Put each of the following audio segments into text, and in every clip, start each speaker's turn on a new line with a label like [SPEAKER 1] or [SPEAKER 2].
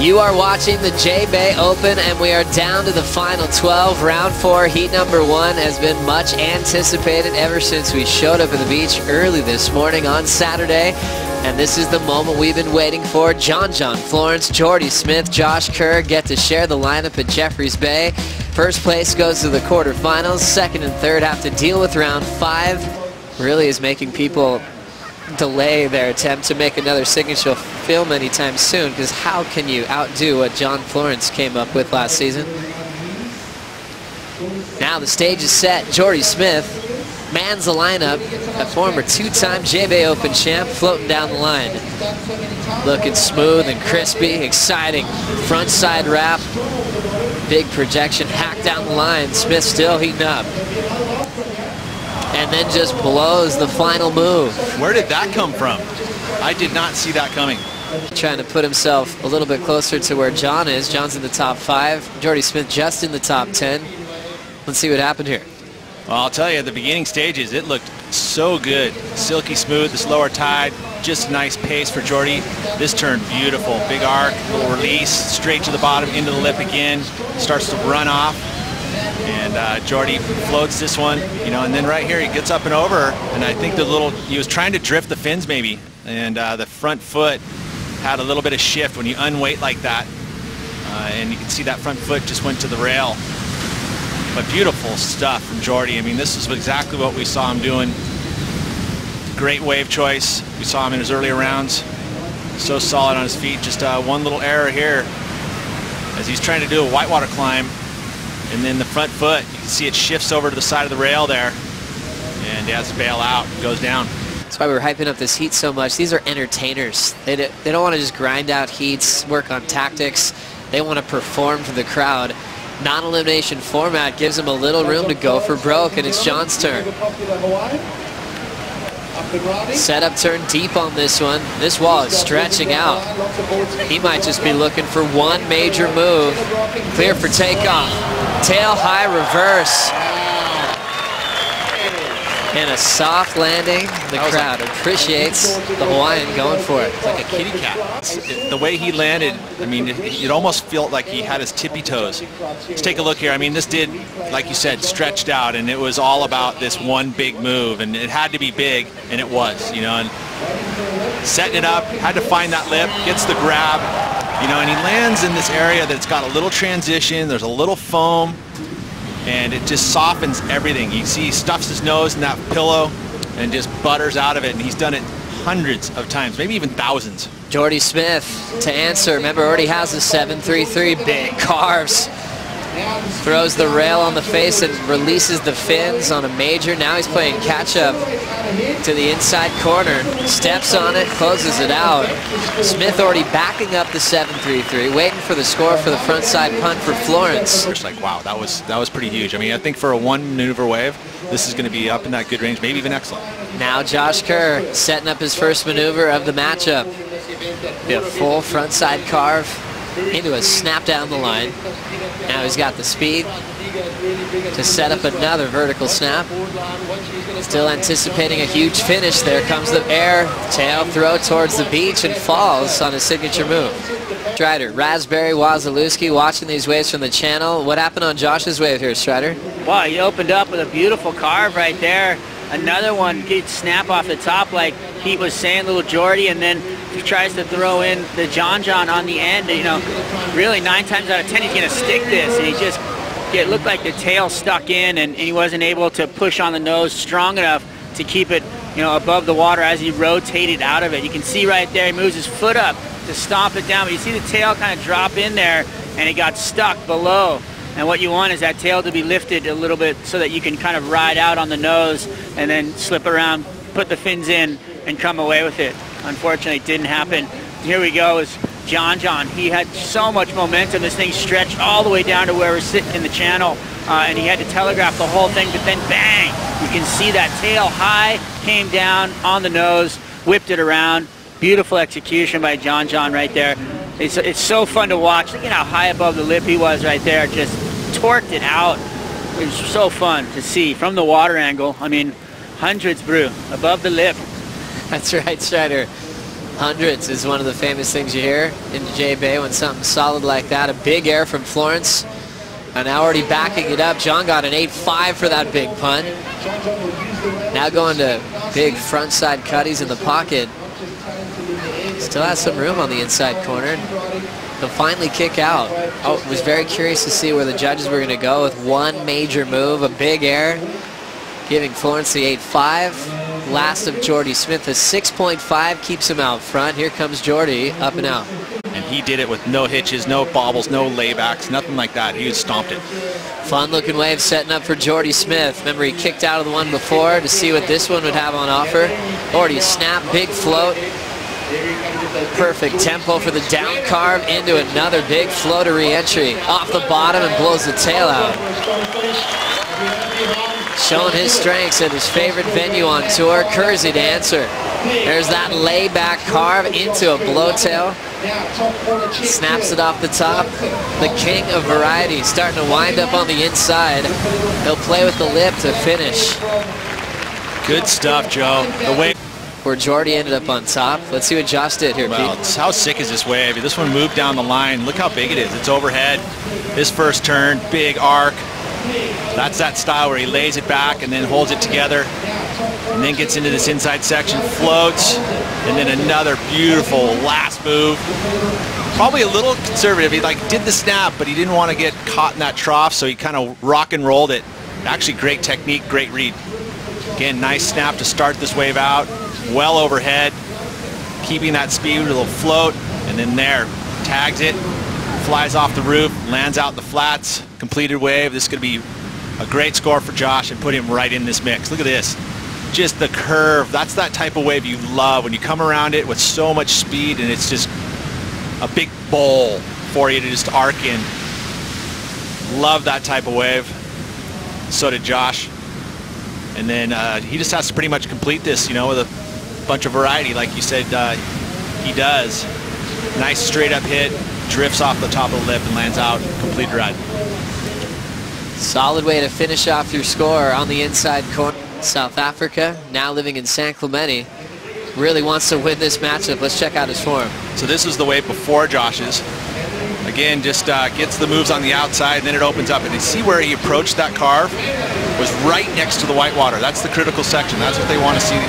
[SPEAKER 1] You are watching the J-Bay Open, and we are down to the final 12. Round 4, heat number 1 has been much anticipated ever since we showed up at the beach early this morning on Saturday. And this is the moment we've been waiting for. John, Florence, Jordy Smith, Josh Kerr get to share the lineup at Jeffreys Bay. First place goes to the quarterfinals. Second and third have to deal with round 5. Really is making people delay their attempt to make another signature film anytime soon, because how can you outdo what John Florence came up with last season? Now the stage is set. Jordy Smith mans the lineup, a former 2-time J-Bay Open champ, floating down the line. Looking smooth and crispy, exciting. Front side wrap, big projection, hack down the line. Smith still heating up. And then just blows the final move.
[SPEAKER 2] Where did that come from? I did not see that coming.
[SPEAKER 1] Trying to put himself a little bit closer to where John is. John's in the top 5. Jordy Smith just in the top 10. Let's see what happened here.
[SPEAKER 2] Well, I'll tell you, at the beginning stages, it looked so good. Silky smooth, this lower tide, just nice pace for Jordy. This turn, beautiful. Big arc, little release, straight to the bottom, into the lip again. Starts to run off. And Jordy floats this one, you know, and then right here he gets up and over, and I think he was trying to drift the fins maybe, and the front foot had a little bit of shift when you unweight like that, and you can see that front foot just went to the rail. But beautiful stuff from Jordy. I mean, this is exactly what we saw him doing. Great wave choice. We saw him in his earlier rounds. So solid on his feet. Just one little error here as he's trying to do a whitewater climb. And then the front foot, you can see it shifts over to the side of the rail there. And he has to bail out, goes down.
[SPEAKER 1] That's why we're hyping up this heat so much. These are entertainers. They don't want to just grind out heats, work on tactics. They want to perform for the crowd. Non-elimination format gives them a little room to go for broke, and it's John's turn. Setup turn deep on this one. This wall is stretching out. He might just be looking for one major move. Clear for takeoff. Tail high reverse. And a soft landing. The crowd appreciates the Hawaiian going for it.
[SPEAKER 2] It's like a kitty cat. The way he landed, I mean, it almost felt like he had his tippy toes. Let's take a look here. I mean, this did, like you said, stretched out, and it was all about this one big move, and it had to be big, and it was, you know, and setting it up, had to find that lip, gets the grab, you know, and he lands in this area that's got a little transition, there's a little foam, and it just softens everything. You see he stuffs his nose in that pillow and just butters out of it, and he's done it hundreds of times, maybe even thousands.
[SPEAKER 1] Jordy Smith to answer. Remember, already has a 7.33, big carves. Throws the rail on the face and releases the fins on a major. Now he's playing catch-up to the inside corner. Steps on it, closes it out. Smith already backing up the 7.33, waiting for the score for the frontside punt for Florence.
[SPEAKER 2] It's like, wow, that was pretty huge. I mean, I think for a one maneuver wave, this is going to be up in that good range, maybe even excellent.
[SPEAKER 1] Now Josh Kerr setting up his first maneuver of the matchup. Be a full frontside carve into a snap down the line. Now he's got the speed to set up another vertical snap. Still anticipating a huge finish. There comes the air tail throw towards the beach and falls on his signature move. Strider, Raspberry, Wazalewski watching these waves from the channel. What happened on Josh's wave here, Strider?
[SPEAKER 3] Well, he opened up with a beautiful carve right there. Another one gets snap off the top like Pete was saying, little Jordy, and then he tries to throw in the John on the end. You know, really 9 times out of 10 he's going to stick this, and he just, it looked like the tail stuck in, and he wasn't able to push on the nose strong enough to keep it, you know, above the water as he rotated out of it. You can see right there he moves his foot up to stomp it down, but you see the tail kind of drop in there, and it got stuck below. And what you want is that tail to be lifted a little bit so that you can kind of ride out on the nose and then slip around, put the fins in, and come away with it. Unfortunately, it didn't happen. Here we go is John. He had so much momentum. This thing stretched all the way down to where we're sitting in the channel, and he had to telegraph the whole thing, but then bang! You can see that tail high, came down on the nose, whipped it around. Beautiful execution by John right there. It's so fun to watch. Look at how high above the lip he was right there. Just torqued it out. It was so fun to see from the water angle. I mean, hundreds, brew, above the lip.
[SPEAKER 1] That's right, Strider. Hundreds is one of the famous things you hear in J-Bay when something solid like that. A big air from Florence. And now already backing it up. John got an 8.5 for that big punt. Now going to big front side cutties in the pocket. Still has some room on the inside corner. He'll finally kick out. Oh, was very curious to see where the judges were going to go with one major move, a big air, giving Florence the 8.5. Last of Jordy Smith, a 6.5 keeps him out front. Here comes Jordy, up and out.
[SPEAKER 2] And he did it with no hitches, no bobbles, no laybacks, nothing like that. He just stomped it.
[SPEAKER 1] Fun looking wave setting up for Jordy Smith. Remember, he kicked out of the one before to see what this one would have on offer. Already snap, big float. Perfect tempo for the down carve into another big floater re-entry. Off the bottom and blows the tail out. Showing his strengths at his favorite venue on tour, Kersey to answer. There's that layback carve into a blowtail. Snaps it off the top. The king of variety starting to wind up on the inside. He'll play with the lip to finish.
[SPEAKER 2] Good stuff, Joe. The wave.
[SPEAKER 1] Where Jordy ended up on top. Let's see what Josh did here,
[SPEAKER 2] well,
[SPEAKER 1] Pete.
[SPEAKER 2] How sick is this wave? This one moved down the line. Look how big it is. It's overhead. His first turn, big arc. That's that style where he lays it back and then holds it together and then gets into this inside section, floats, and then another beautiful last move. Probably a little conservative. He did the snap, but he didn't want to get caught in that trough, so he kind of rock and rolled it. Actually, great technique, great read. Again, nice snap to start this wave out. Well overhead, keeping that speed with a little float, and then there, tags it, flies off the roof, lands out in the flats, completed wave. This is going to be a great score for Josh and put him right in this mix. Look at this. Just the curve. That's that type of wave you love when you come around it with so much speed and it's just a big bowl for you to just arc in. Love that type of wave. So did Josh. And then he just has to pretty much complete this, you know, with a bunch of variety like you said he does. Nice straight up hit. Drifts off the top of the lip and lands out, complete ride.
[SPEAKER 1] Solid way to finish off your score on the inside corner. South Africa, now living in San Clemente, really wants to win this matchup. Let's check out his form.
[SPEAKER 2] So this is the wave before Josh's. Again, just gets the moves on the outside, and then it opens up. And you see where he approached that carve was right next to the whitewater. That's the critical section. That's what they want to see.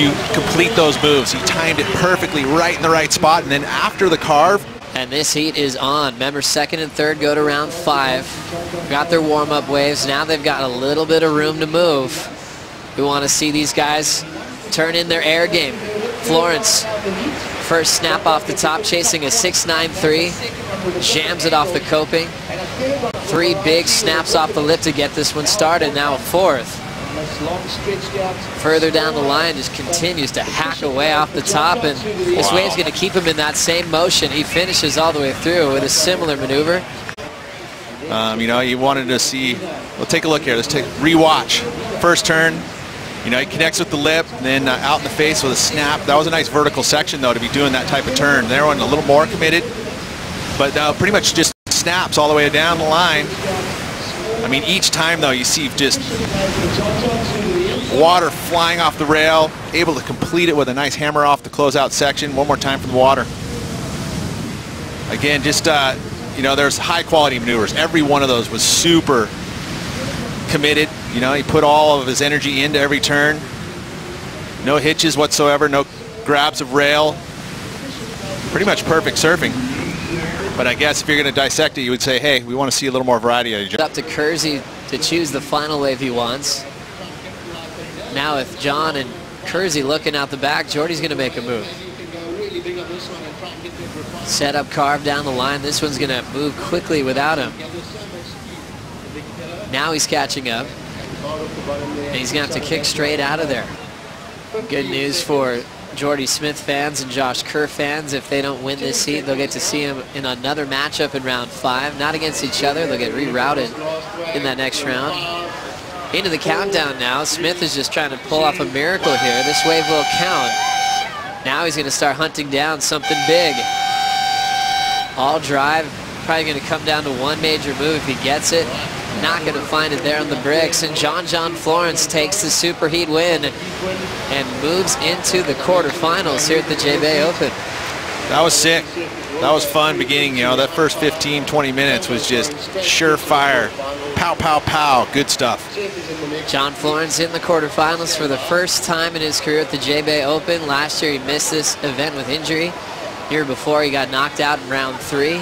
[SPEAKER 2] You complete those moves. He timed it perfectly right in the right spot, and then after the carve.
[SPEAKER 1] And this heat is on. Remember, second and third go to round 5. Got their warm-up waves. Now they've got a little bit of room to move. We want to see these guys turn in their air game. Florence, first snap off the top, chasing a 6.93. Jams it off the coping. 3 big snaps off the lip to get this one started. Now a 4th. Further down the line, just continues to hack away off the top, and this wave's going to keep him in that same motion. He finishes all the way through with a similar maneuver.
[SPEAKER 2] You know, you wanted to see, we'll take a look here. Let's take rewatch. First turn, you know, he connects with the lip, and then out in the face with a snap. That was a nice vertical section, though, to be doing that type of turn. There one a little more committed, but pretty much just snaps all the way down the line. I mean, each time, though, you see just water flying off the rail, able to complete it with a nice hammer off the closeout section. One more time from the water. Again, just, you know, there's high-quality maneuvers. Every one of those was super committed. You know, he put all of his energy into every turn. No hitches whatsoever, no grabs of rail. Pretty much perfect surfing. But I guess if you're going to dissect it, you would say, hey, we want to see a little more variety.
[SPEAKER 1] It's up to Kersey to choose the final wave he wants. Now with John and Kersey looking out the back, Jordy's going to make a move. Set up carve down the line. This one's going to move quickly without him. Now he's catching up. And he's going to have to kick straight out of there. Good news for Jordy Smith fans and Josh Kerr fans. If they don't win this heat, they'll get to see him in another matchup in round 5. Not against each other. They'll get rerouted in that next round. Into the countdown now. Smith is just trying to pull off a miracle here. This wave will count. Now he's going to start hunting down something big. All drive. Probably going to come down to one major move if he gets it. not going to find it there on the bricks. And John Florence takes the superheat win and moves into the quarterfinals here at the J-Bay Open.
[SPEAKER 2] That was sick. That was fun beginning, you know. That first 15, 20 minutes was just surefire. Pow, pow, pow. Good stuff.
[SPEAKER 1] John Florence in the quarterfinals for the first time in his career at the J-Bay Open. Last year he missed this event with injury. Year before he got knocked out in round 3.